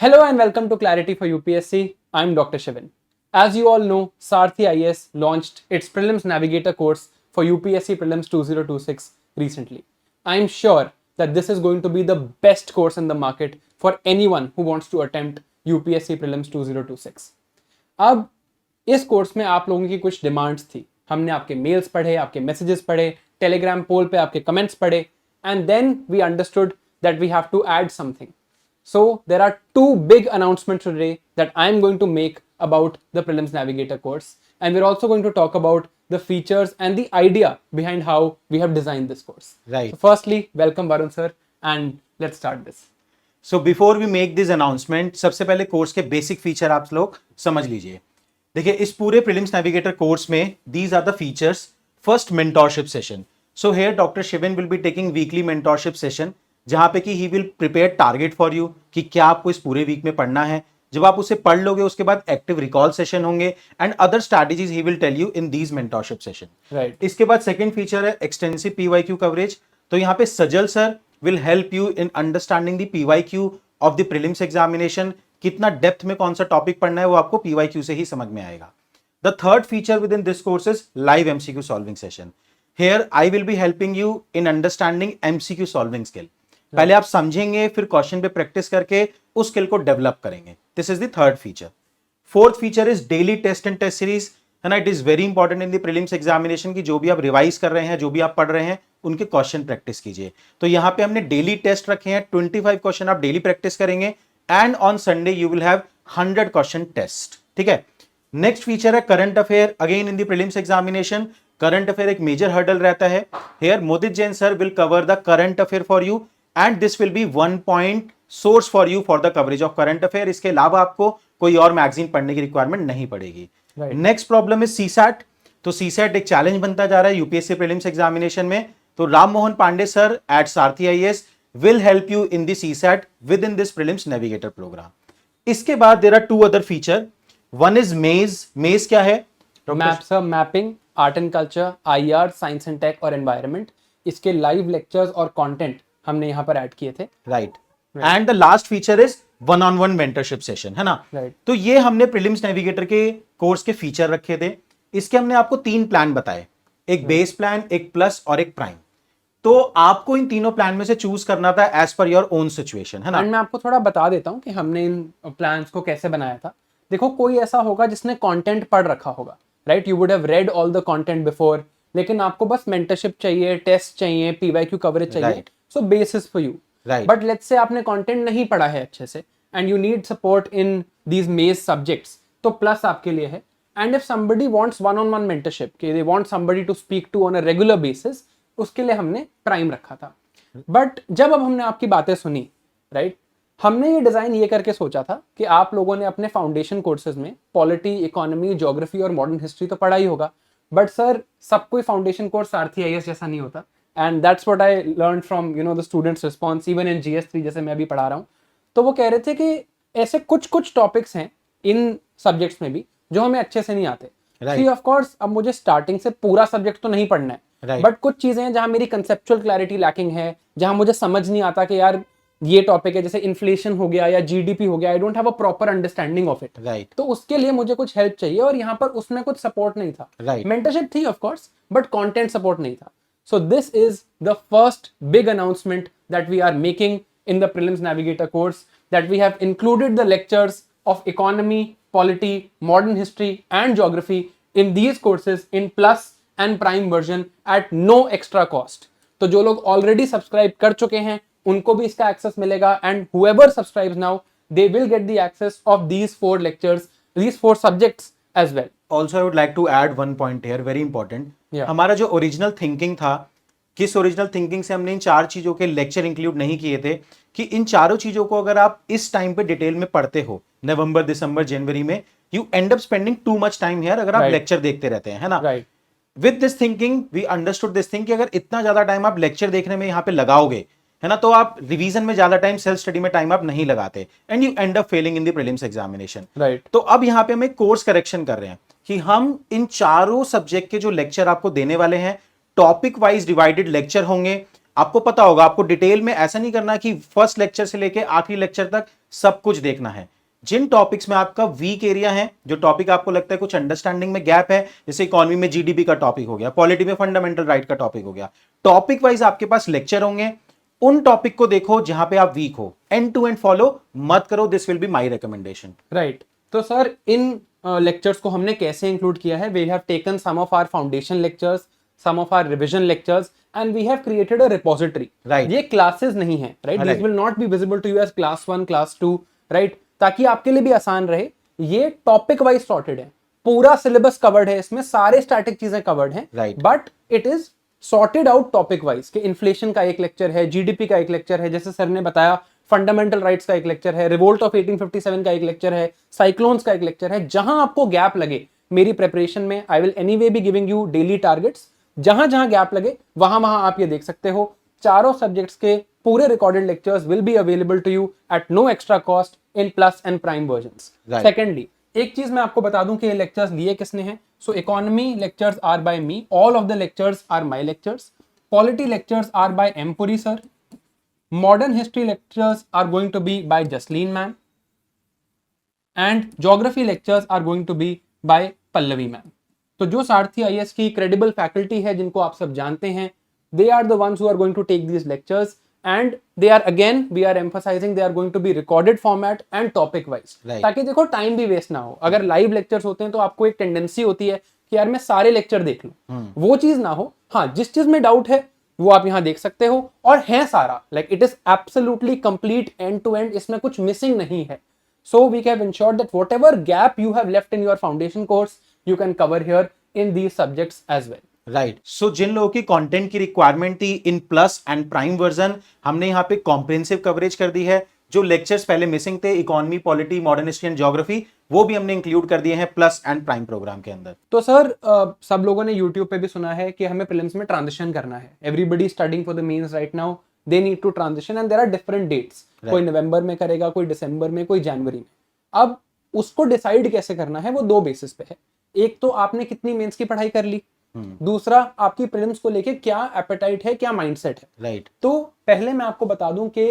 Hello and welcome to Clarity for UPSC. I'm Dr. Shivan. As you all know, Sarthi IAS launched its Prelims Navigator course for UPSC Prelims 2026 recently. I'm sure that this is going to be the best course in the market for anyone who wants to attempt UPSC Prelims 2026. अब इस course में आप लोगों की कुछ demands थी. हमने आपके मेल्स पढ़े, आपके मैसेजेस पढ़े, टेलीग्राम पोल पे आपके कमेंट्स पढ़े, and then we understood that we have to add something. So there are two big announcements today that I'm going to make about the Prelims Navigator course, and we're also going to talk about the features and the idea behind how we have designed this course. Right. So firstly, welcome Varun sir, and let's start this. So before we make this announcement, सबसे पहले course के basic feature आप लोग समझ लीजिए. देखिए इस पूरे प्रीलिम्स नेविगेटर कोर्स में these are the features. First, mentorship session. So here Dr. Shivan will be taking weekly mentorship session. जहां पे कि he will prepare target for you कि क्या आपको इस पूरे वीक में पढ़ना है. जब आप उसे पढ़ लोगे उसके बाद एक्टिव रिकॉल सेशन होंगे and other strategies he will tell you in these mentorship session. Right. इसके बाद सेकंड फीचर है एक्सटेंसिव पीवाईक्यू कवरेज. तो यहाँ पे Sajal sir will help you in understanding the PYQ of the prelims examination. कितना depth में कौन सा टॉपिक पढ़ना है वो आपको पीवाईक्यू से ही समझ में आएगा. The third feature with in this course is live MCQ solving session. Here I will be helping you in understanding MCQ solving skill. पहले आप समझेंगे फिर क्वेश्चन पे प्रैक्टिस करके उस स्किल को डेवलप करेंगे. This is the third feature. Fourth feature is daily test and test series, है ना. It is very important in the prelims examination की जो भी आप रिवाइज कर रहे हैं, जो भी आप पढ़ रहे हैं, उनके क्वेश्चन प्रैक्टिस कीजिए. तो यहां पे हमने डेली टेस्ट रखे हैं. 25 क्वेश्चन आप डेली प्रैक्टिस करेंगे and on Sunday you will have 100 question test. ठीक है. नेक्स्ट फीचर है current affair. Again in the prelims examination current affair एक मेजर हर्डल रहता है. Here Modit Jain sir will cover the current affair for you and this will be one point source for you for the coverage of current affair. इसके अलावा आपको कोई और magazine पढ़ने की रिक्वायरमेंट नहीं पड़ेगी. Next problem is CSAT. तो सीसैट एक चैलेंज बनता जा रहा है यूपीएससी प्रीलिम्स एग्जामिनेशन में. तो Ram Mohan Pandey sir eight Sarathi IAS will help you in the CSAT within this prelims navigator program. इसके बाद there are two other feature. One is maze. Maze क्या है? Maps, mapping, art and culture, IR, science and tech और environment. इसके live lectures और content हमने यहाँ पर ऐड किए थे. Right. And the last feature is one on one mentorship session, है ना. राइट. तो ये हमने प्रीलिम्स नेविगेटर के कोर्स के फीचर रखे थे. इसके हमने आपको 3 प्लान बताए. एक बेस प्लान, एक प्लस और एक प्राइम. तो आपको इन तीनों प्लान में से चूज करना था as per your own situation, है ना. एंड मैं आपको थोड़ा बता देता हूँ कि हमने इन प्लान्स को कैसे बनाया था. देखो कोई ऐसा होगा जिसने कंटेंट पढ़ रखा होगा, right. You would have read all the content before, लेकिन आपको बस मेंटरशिप चाहिए, टेस्ट चाहिए, पीवाईक्यू कवरेज चाहिए. So basis for you. But let's say आपने कंटेंट नहीं पढ़ा है अच्छे से and you need support in these mains subjects, तो प्लस आपके लिए है. And if somebody wants one on one mentorship, कि they want somebody to speak to on a regular basis, उसके लिए हमने प्राइम रखा था. बट जब अब हमने आपकी बातें सुनी, राइट, हमने ये डिजाइन ये करके सोचा था कि आप लोगों ने अपने फाउंडेशन कोर्सेज में पॉलिटी, इकोनॉमी, ज्योग्राफी और मॉडर्न हिस्ट्री तो पढ़ा ही होगा. बट सर सब कोई फाउंडेशन कोर्स सारथी आईएएस जैसा नहीं होता. And that's what I learn from the students response even in GS3 जैसे मैं अभी पढ़ा रहा हूँ. तो वो कह रहे थे कि ऐसे कुछ टॉपिक्स हैं इन सब्जेक्ट्स में भी जो हमें अच्छे से नहीं आते. ऑफ कोर्स अब मुझे स्टार्टिंग से पूरा सब्जेक्ट तो नहीं पढ़ना है, बट कुछ चीजें हैं जहां मेरी कंसेप्चुअल क्लैरिटी लैकिंग है, जहां मुझे समझ नहीं आता कि यार ये टॉपिक है, जैसे इन्फ्लेशन हो गया या जीडीपी हो गया, I don't have a proper understanding of it. Right. तो उसके लिए मुझे कुछ हेल्प चाहिए और यहाँ पर उसमें कुछ सपोर्ट नहीं था. राइट. मेंटरशिप थी of course, but content support नहीं था. So this is the first big announcement that we are making in the Prelims Navigator course, that we have included the lectures of economy, polity, modern history and geography in these courses in plus and prime version at no extra cost. तो जो लोग already subscribe कर चुके हैं उनको भी इसका access मिलेगा, and whoever subscribes now they will get the access of these 4 lectures, these 4 subjects as well. Also I would like to add one point here, very important. हमारा जो ओरिजिनल थिंकिंग था, किस ओरिजिनल थिंकिंग से हमने इन 4 चीजों के lecture include नहीं किए थे, कि इन चारों चीजों को अगर आप इस टाइम पे डिटेल में पढ़ते हो, नवंबर, दिसंबर, जनवरी में, you end up spending too much time here अगर आप लेक्चर देखते रहते हैं, है ना. With this thinking we understood this thing कि अगर इतना ज्यादा टाइम आप लेक्चर देखने में यहाँ पे लगाओगे, है ना, तो आप रिवीजन में ज्यादा टाइम, सेल्फ स्टडी में टाइम आप नहीं लगाते and you end up Fehling in the prelims examination. तो अब यहाँ पे हम एक कोर्स करेक्शन कर रहे हैं कि हम इन चारों सब्जेक्ट के जो लेक्चर आपको देने वाले हैं, टॉपिक वाइज डिवाइडेड लेक्चर होंगे. आपको पता होगा, आपको डिटेल में ऐसा नहीं करना कि फर्स्ट लेक्चर से लेके आखिरी लेक्चर तक सब कुछ देखना है। जिन टॉपिक्स में आपका वीक एरिया है, जो टॉपिक आपको लगता है कुछ अंडरस्टैंडिंग में गैप है, जैसे इकोनॉमी में जीडीपी का टॉपिक हो गया, पॉलिटी में फंडामेंटल राइट का टॉपिक हो गया, टॉपिक वाइज आपके पास लेक्चर होंगे, उन टॉपिक को देखो जहां पे आप वीक हो, एंड टू एंड फॉलो मत करो, this will be my recommendation. Right. तो सर इन लेक्चर्स को हमने कैसे इंक्लूड किया है? We have taken some of our foundation lectures, some of our revision lectures and we have created a repository. Right. ये क्लासेस नहीं है, right? This will not be visible to you as class 1 class 2, right? ताकि आपके लिए भी आसान रहे। ये टॉपिक वाइज सॉर्टेड है, पूरा सिलेबस कवर्ड है, इसमें सारे स्टैटिक चीजें कवर्ड हैं, Right. But it is sorted out topic wise कि इन्फ्लेशन का एक लेक्चर है, जीडीपी का एक लेक्चर है, जैसे सर ने बताया फंडामेंटल राइट्स का एक लेक्चर है, रिवोल्ट ऑफ 1857 का एक लेक्चर है, साइक्लोन्स का एक लेक्चर है। जहां आपको गैप लगे मेरी प्रिपरेशन में, I will anyway be giving you daily targets, जहां जहां गैप लगे वहां वहां आप ये देख सकते हो। चारों सब्जेक्ट्स के पूरे recorded lectures will be available to you at no extra cost in plus and prime versions. Secondly, एक चीज मैं आपको बता दूं कि ये लेक्चर्स लिए किसने हैं। So economy lectures are by me, all of the lectures are my lectures. Polity lectures are by M. Puri sir. Modern history lectures are going to be by Jasleen ma'am. And geography lectures are going to be by Pallavi ma'am. तो जो सारथी IAS की credible faculty है, जिनको आप सब जानते हैं, they are the ones who are going to take these lectures and they are, again we are emphasizing, they are going to be recorded format and topic wise, ताकि देखो time भी waste ना हो। अगर लाइव लेक्चर्स होते हैं तो आपको एक टेंडेंसी होती है कि यार मैं सारे लेक्चर देख लूं, वो चीज ना हो। हाँ, जिस चीज में डाउट है वो आप यहां देख सकते हो, और है सारा, like it is absolutely complete end to end, इसमें कुछ मिसिंग नहीं है। So we have ensured that whatever gap you have left in your foundation course, you can cover here in these subjects as well. Right. So जिन लोगों की content की requirement थी in plus and prime version, हमने यहाँ पे comprehensive coverage कर दी है। जो लेक्चर्स पहले मिसिंग थे, economy, polity, modern history and geography, वो भी हमने इंक्लूड कर दिए हैं प्लस एंड प्राइम प्रोग्राम के अंदर। तो सर सब लोगों ने YouTube पे भी सुना है कि हमें प्रीलिम्स में ट्रांजिशन करना है। Everybody studying for the mains right now, they need to transition and there are different dates. कोई नवंबर में करेगा, कोई दिसंबर में, कोई जनवरी में। अब उसको डिसाइड कैसे करना है, वो दो बेसिस पे है। एक तो आपने कितनी मेंस की पढ़ाई कर ली, दूसरा आपकी प्रीलिम्स को लेके क्या एपेटाइट है, क्या माइंडसेट है। राइट। तो पहले मैं आपको बता दूं कि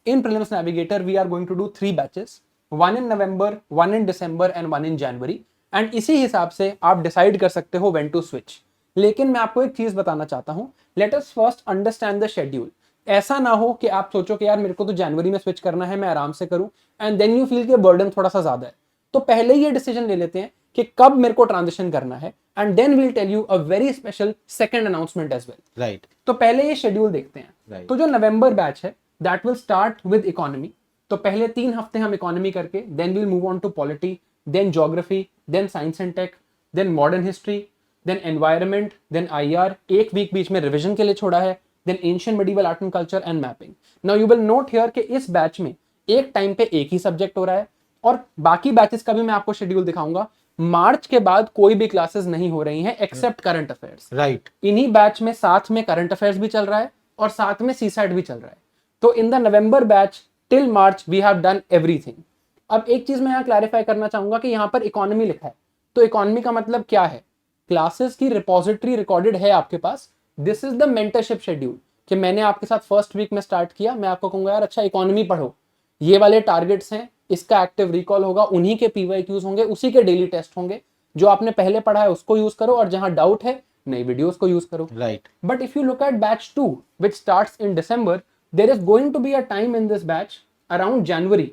in prelims navigator we are going to do 3 batches, 1 in November, 1 in December and 1 in January, and इसी हिसाब से आप डिसाइड कर सकते हो व्हेन टू स्विच। लेकिन मैं आपको एक चीज बताना चाहता हूं, let us first understand the schedule. ऐसा ना हो कि आप सोचो कि यार मेरे को तो जनवरी में स्विच करना है, मैं आराम से करूं, एंड देन यू फील कि बर्डन थोड़ा सा ज्यादा है। तो पहले ही ये डिसीजन ले लेते हैं कि कब मेरे को ट्रांजिशन करना है, and then we'll tell you a very special second announcement as well. Right. तो पहले ये शेड्यूल देखते हैं। Right. तो जो नवंबर बैच है that will start with economy. तो पहले 3 हफ्ते हम इकोनॉमी करके then we'll move on to polity, then geography, then science and tech, then modern history, then environment, then IR, एक वीक बीच में रिविजन के लिए छोड़ा है, then ancient medieval art and culture and mapping. Now you will note here कि इस batch में एक टाइम पे एक ही सब्जेक्ट हो रहा है, और बाकी बैचेस का भी मैं आपको शेड्यूल दिखाऊंगा। मार्च के बाद कोई भी क्लासेस नहीं हो रही हैं एक्सेप्ट करंट अफेयर्स। राइट। इन्हीं बैच में साथ में करंट अफेयर्स भी चल रहा है और साथ में सीसैट भी चल रहा है। तो in the November batch till March we have done everything. अब एक चीज मैं यहाँ क्लैरिफाई करना चाहूंगा कि यहाँ पर इकोनॉमी लिखा है, तो इकोनॉमी का मतलब क्या है? क्लासेस की रिपोजिटरी रिकॉर्डेड है आपके पास। This is the mentorship schedule कि मैंने आपके साथ फर्स्ट वीक में स्टार्ट किया, मैं आपको कहूंगा यार अच्छा इकोनॉमी पढ़ो, ये वाले टारगेट्स हैं, इसका एक्टिव रिकॉल होगा, उन्हीं के PYQs होंगे, उसी के डेली टेस्ट होंगे। जो आपने पहले पढ़ा है उसको यूज करो, और जहां डाउट है नई वीडियोस को यूज करो। Right. But if you look at batch 2 which starts in December, there is going to be a time in this batch around January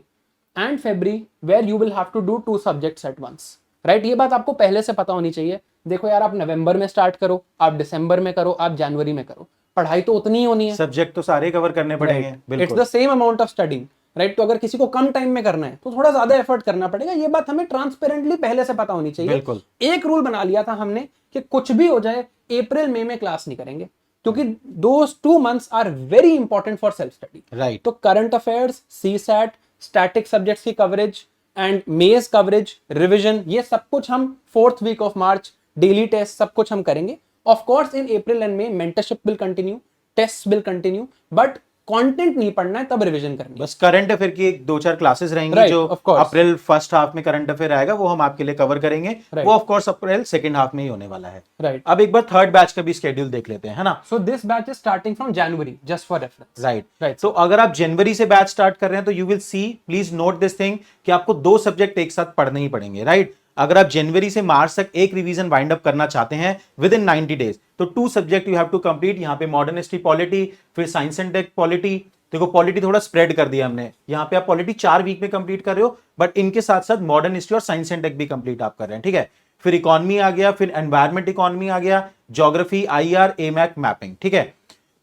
and February where you will have to do 2 subjects at once, right? ये बात आपको पहले से पता होनी चाहिए। देखो यार, आप नवंबर में स्टार्ट करो, आप दिसंबर में करो, आप जनवरी में करो, पढ़ाई तो उतनी ही होनी है, सब्जेक्ट तो सारे कवर करने पड़ेंगे। It's the same amount of studying, right? तो अगर किसी को कम टाइम में करना है तो थोड़ा ज्यादा एफर्ट करना पड़ेगा। ये बात हमें ट्रांसपेरेंटली पहले से पता होनी चाहिए। बिल्कुल। एक रूल बना लिया था हमने कि कुछ भी हो जाए अप्रैल मई में क्लास नहीं करेंगे, क्योंकि those 2 months are very important for self study. Right. तो current affairs, CSAT, static subjects की coverage and mains coverage, revision, ये सब कुछ हम 4th week of March, daily test, सब कुछ हम करेंगे। Of course in April and May mentorship will continue, test will continue, but content नहीं पढ़ना है तब रिवीजन करनी है। बस करंट अफेयर की एक 2-4 क्लासेस रहेंगी Right, जो of course. April first half में करंट अफेयर आएगा वो हम आपके लिए कवर करेंगे। Right. वो of course April second half में ही होने वाला है। राइट, अब एक बार थर्ड बैच का भी स्केड्यूल देख लेते हैं, है ना? So this batch is starting from January, just for reference. Right right, तो अगर आप जनवरी से बैच स्टार्ट कर रहे हैं तो you will see, please note this thing कि आपको 2 सब्जेक्ट एक साथ पढ़ने ही पड़ेंगे। राइट अगर आप जनवरी से मार्च तक एक रिवीजन वाइंड अप करना चाहते हैं विद इन 90 डेज तो 2 subject you have to complete. यहाँ पे मॉडर्न हिस्ट्री पॉलिटी, फिर साइंस एंड टेक पॉलिटी। देखो पॉलिटी थोड़ा स्प्रेड कर दिया हमने, यहाँ पे आप पॉलिटी 4 वीक में कंप्लीट कर रहे हो, बट इनके साथ साथ मॉडर्न हिस्ट्री और साइंस एंड टेक भी कंप्लीट आप कर रहे हैं। ठीक है, फिर इकोनॉमी आ गया, फिर एनवायरमेंट इकोनॉमी आ गया, ज्योग्राफी, आईआर, एमैक, मैपिंग। ठीक है,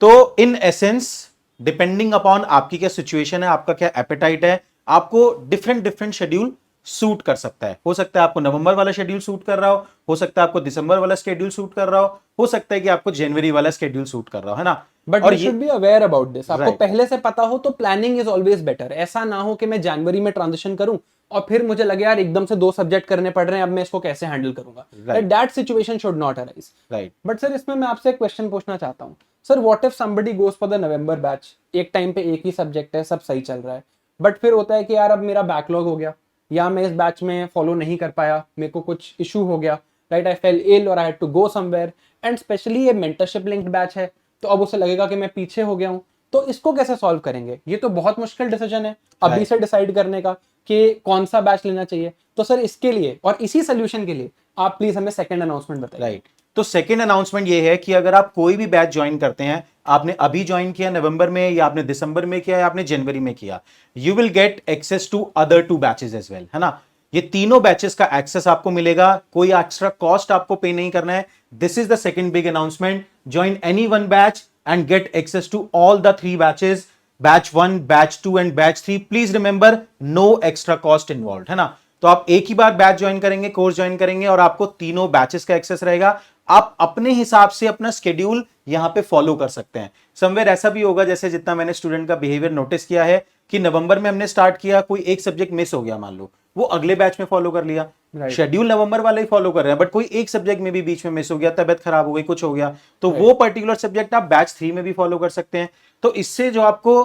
तो इन एसेंस डिपेंडिंग अपॉन आपकी क्या सिचुएशन है, आपका क्या एपेटाइट है, आपको डिफरेंट शेड्यूल सूट कर सकता है। हो सकता है आपको नवंबर वाला शेड्यूल सूट कर रहा हो सकता है आपको दिसंबर वाला शेड्यूल सूट कर रहा हो सकता है कि आपको जनवरी वाला शेड्यूल सूट कर रहा हो, है ना? But you should be aware about this. आपको Right. पहले से पता हो तो प्लानिंग इज ऑलवेज बेटर। ऐसा ना हो कि मैं जनवरी में ट्रांजिशन करूं और फिर मुझे लगे यार एकदम से 2 सब्जेक्ट करने पड़ रहे हैं, अब मैं इसको कैसे हैंडल करूंगा। That situation should not arise. Right but sir इसमें मैं आपसे एक क्वेश्चन पूछना चाहता हूँ। Sir what if somebody goes for the November batch, एक टाइम पे एक ही सब्जेक्ट है, सब सही चल रहा है, बट फिर होता है कि यार अब मेरा बैकलॉग हो गया या मैं इस बैच में फॉलो नहीं कर पाया, मेरे को कुछ इशू हो गया, राइट, आई फेल इल और I had to go somewhere, and specially ये मेंटरशिप लिंक्ड बैच है तो अब उसे लगेगा कि मैं पीछे हो गया हूं, तो इसको कैसे सॉल्व करेंगे? ये तो बहुत मुश्किल डिसीजन है अभी से डिसाइड करने का कि कौन सा बैच लेना चाहिए। तो सर इसके लिए और इसी सोल्यूशन के लिए आप प्लीज हमें सेकंड अनाउंसमेंट बताइए। राइट तो सेकंड अनाउंसमेंट ये है कि अगर आप कोई भी बैच ज्वाइन करते हैं, आपने अभी ज्वाइन किया नवंबर में या आपने दिसंबर में किया या आपने जनवरी में किया, you will get access to other 2 batches as well, है ना? ये तीनों बैचेस का एक्सेस आपको मिलेगा, कोई एक्स्ट्रा कॉस्ट आपको पे नहीं करना है। This is the second big announcement. Join any one batch and get access to all the 3 batches, batch 1, batch 2 and batch 3। Please remember no extra cost involve, है ना? तो आप एक ही बार बैच ज्वाइन करेंगे, कोर्स ज्वाइन करेंगे और आपको तीनों बैचेस का एक्सेस रहेगा। आप अपने हिसाब से अपना स्केड्यूल यहां पे फॉलो कर सकते हैं। समवेयर ऐसा भी होगा, जैसे जितना मैंने स्टूडेंट का बिहेवियर नोटिस किया है कि नवंबर में हमने स्टार्ट किया, कोई एक सब्जेक्ट मिस हो गया मान लो, वो अगले बैच में फॉलो कर लिया। शेड्यूल नवंबर वाला ही फॉलो कर रहे हैं, बट कोई एक सब्जेक्ट में भी बीच में मिस हो गया, तबियत खराब हो गई, कुछ हो गया, तो वो पर्टिकुलर सब्जेक्ट आप बैच 3 में भी फॉलो कर सकते हैं। तो इससे जो आपको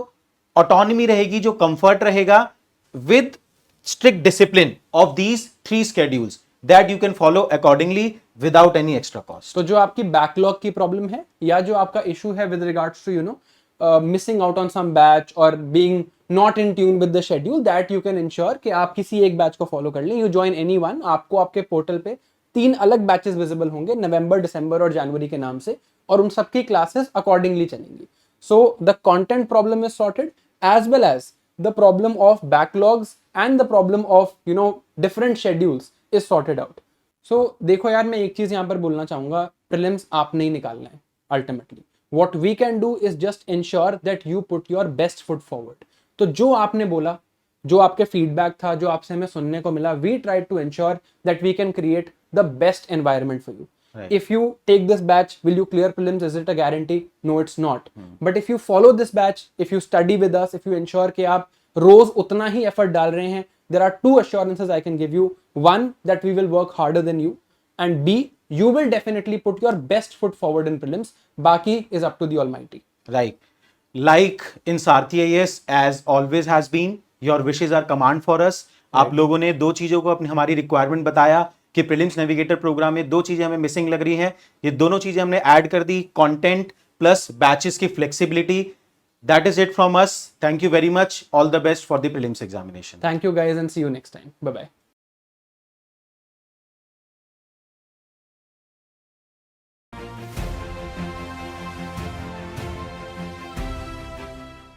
ऑटोनॉमी रहेगी, जो कंफर्ट रहेगा with strict discipline of these 3 schedules that you can follow accordingly without any extra cost. तो जो आपकी बैकलॉग की प्रॉब्लम है या जो आपका इशू है with regards to missing out on some batch और being not in tune with the schedule, that you can ensure कि आप किसी एक बैच को फॉलो कर लें। यू ज्वाइन एनी वन, आपको आपके पोर्टल पे 3 अलग बैचेस विजिबल होंगे, नवंबर, दिसंबर और जनवरी के नाम से, और उन सबकी क्लासेस अकॉर्डिंगली चलेंगी। So the content problem is sorted as well as the problem of backlogs and the problem of different schedules is sorted out. So देखो यार, मैं एक चीज यहाँ पर बोलना चाहूंगा, प्रीलिम्स आपने ही निकालना है ultimately. what we can do is just ensure that you put your best foot forward. तो जो आपने बोला, जो आपके फीडबैक था, जो आपसे हमें सुनने को मिला, we tried to ensure that we can create the best environment for you. Right. If you take this batch, will you clear prelims? Is it a guarantee? No, it's not. But if you follow this batch, if you study with us, if you ensure कि आप रोज उतना ही effort डाल रहे हैं, there are 2 assurances I can give you. One, that we will work harder than you, and B, you will definitely put your best foot forward in prelims. Baki is up to the Almighty. Right. Like in Sarthi IAS, as always has been, your wishes are command for us. आप लोगों ने 2 चीजों को अपनी हमारी requirement बताया कि prelims navigator programme में 2 चीजें हमें मिसिंग लग रही हैं, ये दोनों चीजें हमने ऐड कर दी, कंटेंट प्लस बैचेस की flexibility. That is it from us. Thank you very much. All the best for the prelims examination. Thank you guys and see you next time. Bye bye.